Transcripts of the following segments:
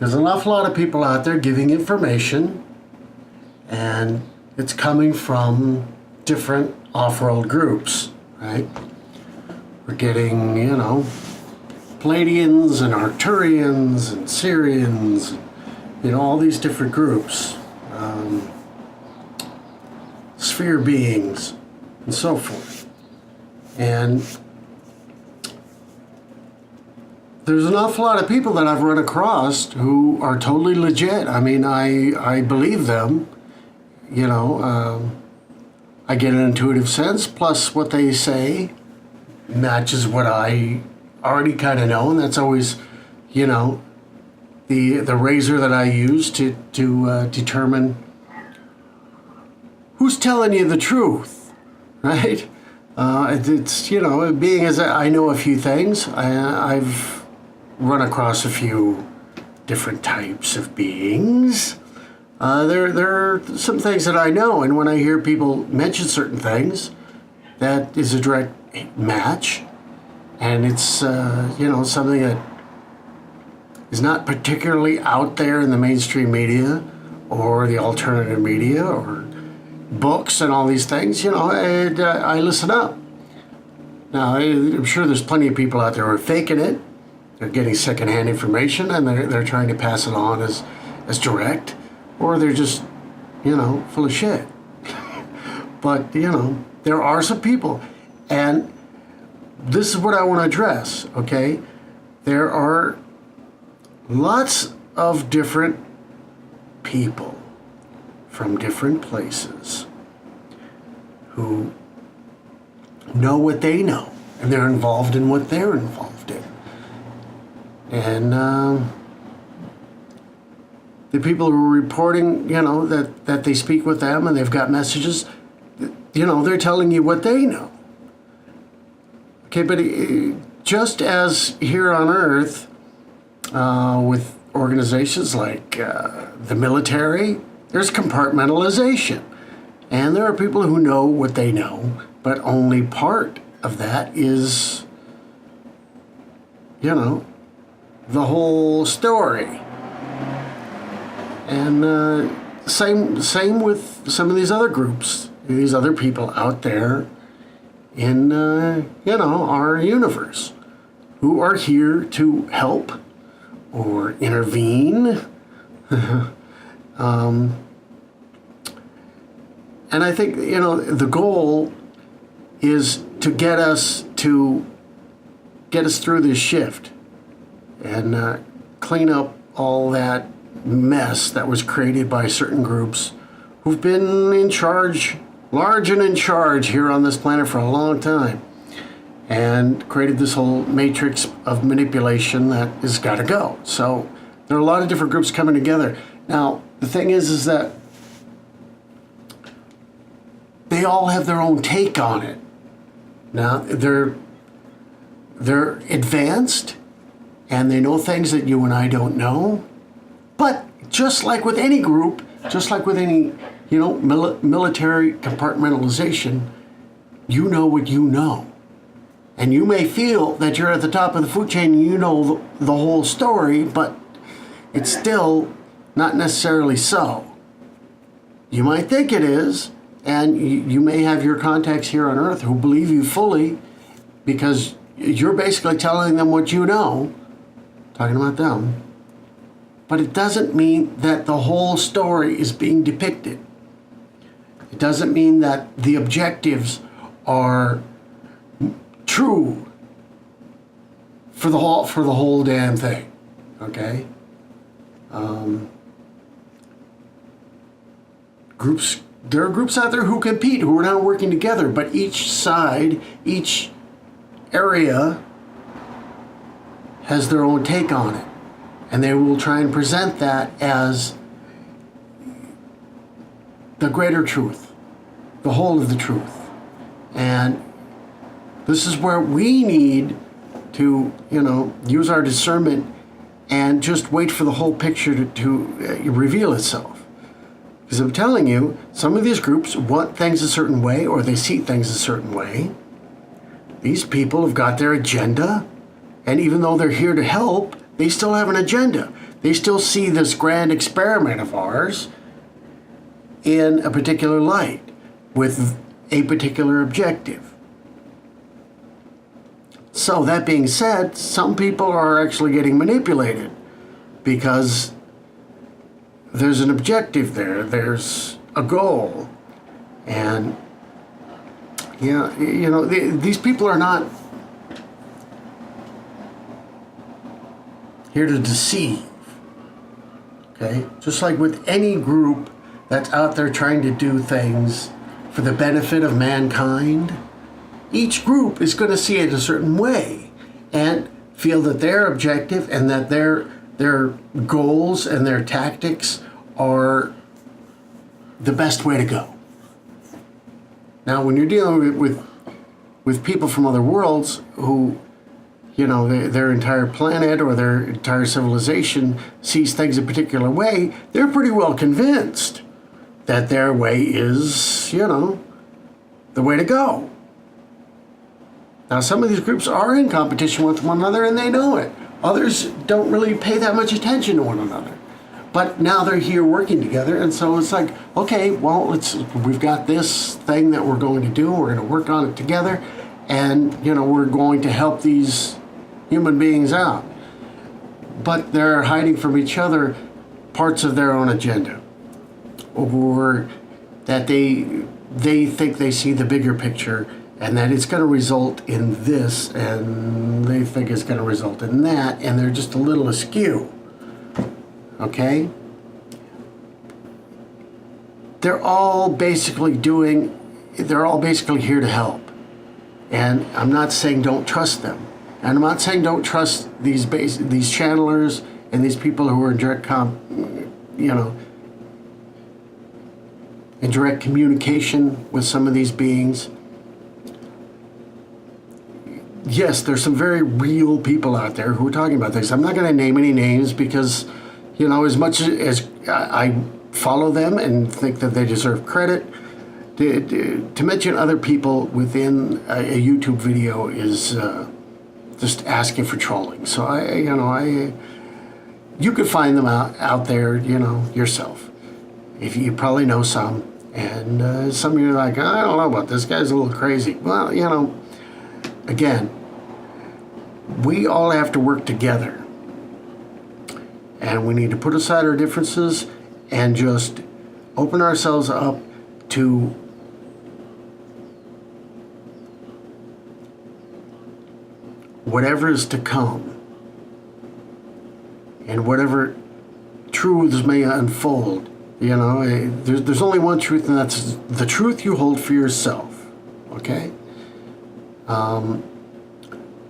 There's an awful lot of people out there giving information, and it's coming from different off-world groups, right? We're getting, Palladians and Arcturians and Syrians, all these different groups, sphere beings, and so forth. And there's an awful lot of people that I've run across who are totally legit. I mean, I believe them, I get an intuitive sense, plus what they say matches what I already kind of know, and that's always, the razor that I use to determine who's telling you the truth, right? It's being as I know a few things, I've run across a few different types of beings. There are some things that I know, and when I hear people mention certain things, that is a direct match, and it's something that is not particularly out there in the mainstream media or the alternative media or books and all these things. I listen up. Now, I'm sure there's plenty of people out there who are faking it. They're getting secondhand information, and they're trying to pass it on as direct, or they're just, full of shit. But, there are some people, and this is what I want to address, okay? There are lots of different people from different places who know what they know, and they're involved in what they're involved in. And the people who are reporting, that they speak with them and they've got messages, they're telling you what they know. Okay, but just as here on Earth, with organizations like the military, there's compartmentalization. And there are people who know what they know, but only part of that is, the whole story. And same with some of these other groups, these other people out there in, our universe, who are here to help or intervene. And I think, the goal is to get us through this shift and clean up all that mess that was created by certain groups who've been in charge, large and in charge here on this planet for a long time, and created this whole matrix of manipulation that has got to go. So there are a lot of different groups coming together. Now, the thing is that they all have their own take on it. Now, they're advanced, and they know things that you and I don't know. But just like with any group, just like with any, military compartmentalization, you know what you know. And you may feel that you're at the top of the food chain and you know the whole story, but it's still not necessarily so. You might think it is, and you may have your contacts here on Earth who believe you fully because you're basically telling them what you know, talking about them. But it doesn't mean that the whole story is being depicted. It doesn't mean that the objectives are true for the whole damn thing. Okay? There are groups out there who compete, who are not working together, but each side, each area has their own take on it. And they will try and present that as the greater truth, the whole of the truth. And this is where we need to, use our discernment and just wait for the whole picture to reveal itself. Because I'm telling you, some of these groups want things a certain way, or they see things a certain way. These people have got their agenda, and even though they're here to help, they still have an agenda. They still see this grand experiment of ours in a particular light with a particular objective. So that being said, some people are actually getting manipulated because there's an objective there, there's a goal. And yeah, these people are not here to deceive. Okay? Just like with any group that's out there trying to do things for the benefit of mankind, each group is going to see it a certain way and feel that their objective and that their goals and their tactics are the best way to go. Now, when you're dealing with people from other worlds who, their entire planet or their entire civilization sees things a particular way, they're pretty well convinced that their way is, the way to go. Now, some of these groups are in competition with one another and they know it. Others don't really pay that much attention to one another. But now they're here working together, and so it's like, okay, well, we've got this thing that we're going to do. We're going to work on it together, and, we're going to help these human beings out. But they're hiding from each other parts of their own agenda, or that they think they see the bigger picture and that it's going to result in this, and they think it's going to result in that, and they're just a little askew. Okay? They're all basically here to help. And I'm not saying don't trust them. And I'm not saying don't trust these channelers and these people who are in direct communication with some of these beings. Yes, there's some very real people out there who are talking about this. I'm not going to name any names because, as much as I follow them and think that they deserve credit, to mention other people within a YouTube video is just asking for trolling. So you could find them out there, yourself. If you probably know some, and some of you are like, I don't know about this guy's a little crazy. Well, again, we all have to work together. And we need to put aside our differences and just open ourselves up to whatever is to come and whatever truths may unfold. There's only one truth, and that's the truth you hold for yourself. Okay?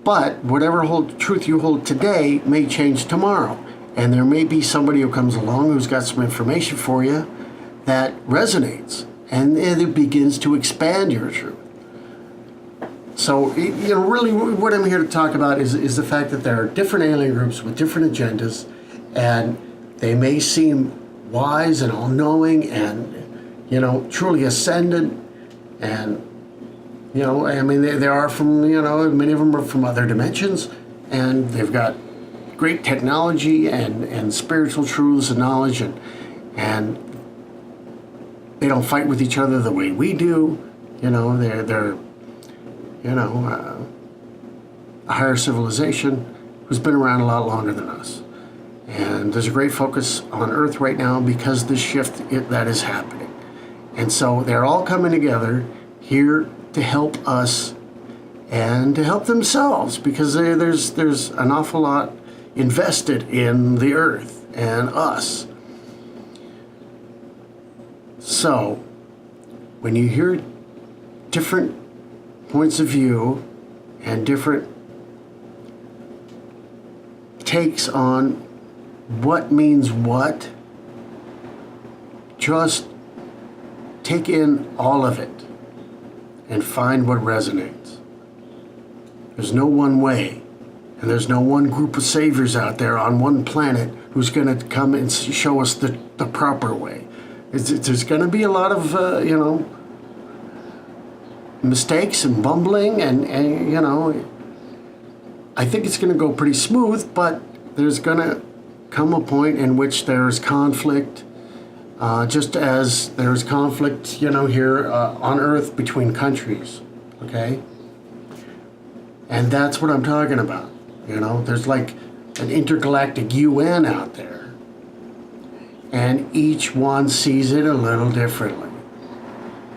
But whatever truth you hold today may change tomorrow. And there may be somebody who comes along who's got some information for you that resonates. And it begins to expand your truth. So, really what I'm here to talk about is the fact that there are different alien groups with different agendas. And they may seem wise and all-knowing and, truly ascendant. And, they are from, many of them are from other dimensions. And they've got great technology and spiritual truths and knowledge, and they don't fight with each other the way we do. They're a higher civilization who's been around a lot longer than us. And there's a great focus on Earth right now because this shift that is happening. And so they're all coming together here to help us and to help themselves, because there's an awful lot invested in the Earth and us. So, when you hear different points of view and different takes on what means what, just take in all of it and find what resonates. There's no one way. And there's no one group of saviors out there on one planet who's going to come and show us the proper way. There's going to be a lot of, mistakes and bumbling, and I think it's going to go pretty smooth, but there's going to come a point in which there's conflict, just as there's conflict, here on Earth between countries, okay? And that's what I'm talking about. There's like an intergalactic UN out there, and each one sees it a little differently.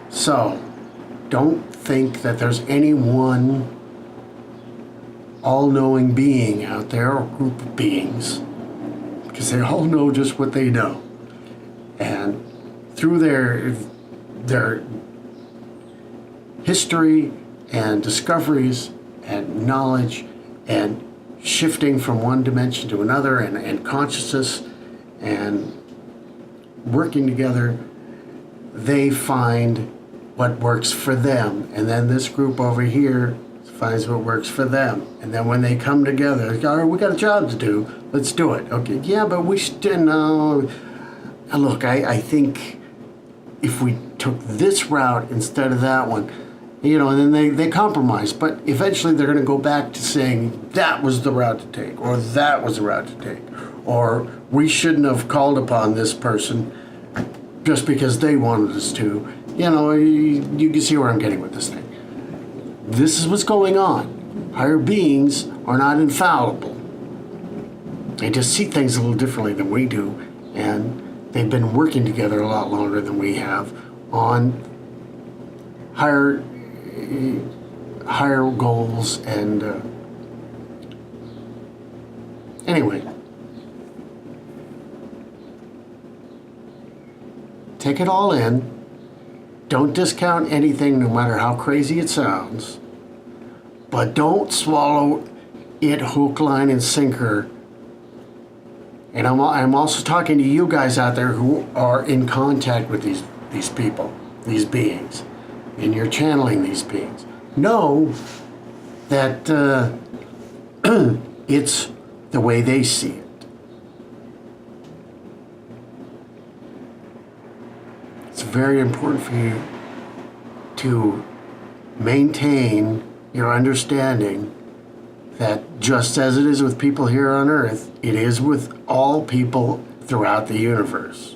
So, don't think that there's any one all-knowing being out there or group of beings, because they all know just what they know. And through their history and discoveries and knowledge and shifting from one dimension to another and consciousness and working together, they find what works for them. And then this group over here finds what works for them. And then when they come together, they go, all right, we got a job to do. Let's do it. Okay, yeah, but we should, look, I think if we took this route instead of that one, and then they compromise. But eventually they're going to go back to saying that was the route to take, or that was the route to take, or we shouldn't have called upon this person just because they wanted us to. You can see where I'm getting with this thing. This is what's going on. Higher beings are not infallible. They just see things a little differently than we do, and they've been working together a lot longer than we have on higher goals. And anyway, take it all in. Don't discount anything, no matter how crazy it sounds. But don't swallow it hook, line, and sinker. And I'm also talking to you guys out there who are in contact with these people, these beings, and you're channeling these beings. Know that it's the way they see it. It's very important for you to maintain your understanding that just as it is with people here on Earth, it is with all people throughout the universe.